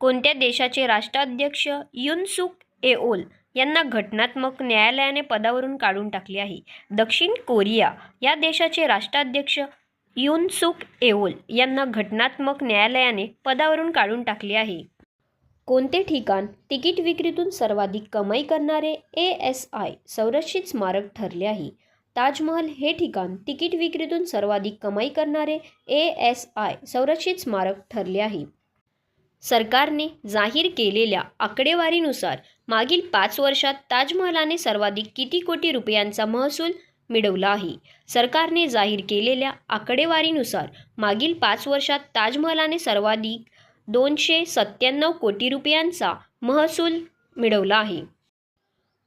कोणत्या देशाचे राष्ट्राध्यक्ष युन सुक येओल यांना घटनात्मक न्यायालयाने पदावरून काढून टाकले आहे? दक्षिण कोरिया या देशाचे राष्ट्राध्यक्ष युन सुक येओल यांना घटनात्मक न्यायालयाने पदावरून काढून टाकले आहे. कोणते ठिकाण तिकीट विक्रीतून सर्वाधिक कमाई करणारे ASI संरक्षित स्मारक ठरले आहे? ताजमहल हे ठिकाण तिकीट विक्रीतून सर्वाधिक कमाई करणारे ASI संरक्षित स्मारक ठरले आहे. सरकारने जाहीर केलेल्या आकडेवारीनुसार मागील 5 वर्षात ताजमहलाने सर्वाधिक किती कोटी रुपयांचा महसूल मिळवला आहे? सरकारने जाहीर केलेल्या आकडेवारीनुसार मागील 5 वर्षात ताजमहलाने सर्वाधिक 297 कोटी रुपयांचा महसूल मिळवला आहे.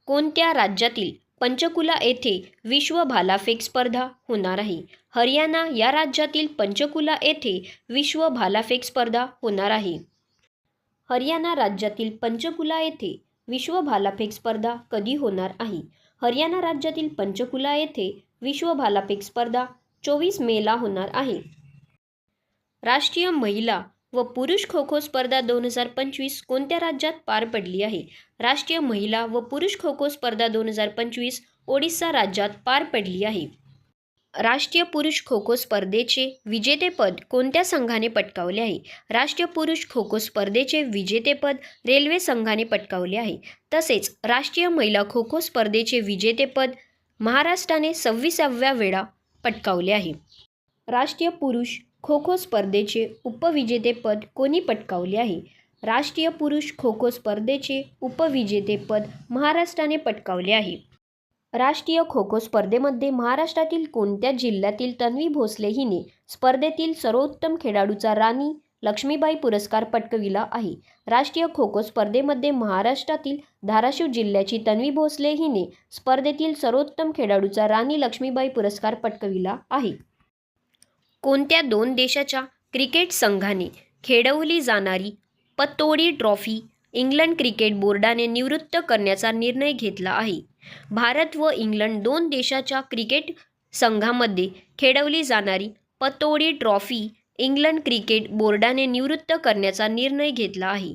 कोणत्या राज्यातील पंचकुला येथे विश्व भालाफेक स्पर्धा होणार आहे? हरियाणा या राज्यातील पंचकुला येथे विश्व भालाफेक स्पर्धा होणार आहे. हरियाणा राज्यातील पंचकुला येथे विश्व भालाफेक स्पर्धा कधी होणार आहे? हरियाणा राज्यातील पंचकुला येथे विश्व भालाफेक स्पर्धा 24 मेला होणार आहे. राष्ट्रीय महिला व पुरुष खो खो स्पर्धा 2025 कोणत्या राज्यात पार पडली आहे? राष्ट्रीय महिला व पुरुष खो खो स्पर्धा 2025 ओडिशा राज्यात पार पडली आहे. राष्ट्रीय पुरुष खो खो स्पर्धेचे विजेतेपद कोणत्या संघाने पटकावले आहे? राष्ट्रीय पुरुष खो खो स्पर्धेचे विजेतेपद रेल्वे संघाने पटकावले आहे. तसेच राष्ट्रीय महिला खो खो स्पर्धेचे विजेतेपद महाराष्ट्राने 26व्या वेळा पटकावले आहे. राष्ट्रीय पुरुष खो खो स्पर्धेचे उपविजेतेपद कोणी पटकावले आहे? राष्ट्रीय पुरुष खो खो स्पर्धेचे उपविजेतेपद महाराष्ट्राने पटकावले आहे. राष्ट्रीय खो खो स्पर्धेमध्ये महाराष्ट्रातील कोणत्या जिल्ह्यातील तन्वी भोसले हिने स्पर्धेतील सर्वोत्तम खेळाडूचा राणी लक्ष्मीबाई पुरस्कार पटकाविला आहे? राष्ट्रीय खो खो स्पर्धेमध्ये महाराष्ट्रातील धाराशिव जिल्ह्याची तन्वी भोसले हिने स्पर्धेतील सर्वोत्तम खेळाडूचा राणी लक्ष्मीबाई पुरस्कार पटकाविला आहे. कोणत्या 2 देशाच्या क्रिकेट संघाने खेळवली जाणारी पतौडी ट्रॉफी इंग्लंड क्रिकेट बोर्डाने निवृत्त करण्याचा निर्णय घेतला आहे? भारत व इंग्लंड 2 देशाच्या क्रिकेट संघांमध्ये खेळवली जाणारी पतौडी ट्रॉफी इंग्लंड क्रिकेट बोर्डाने निवृत्त करण्याचा निर्णय घेतला आहे.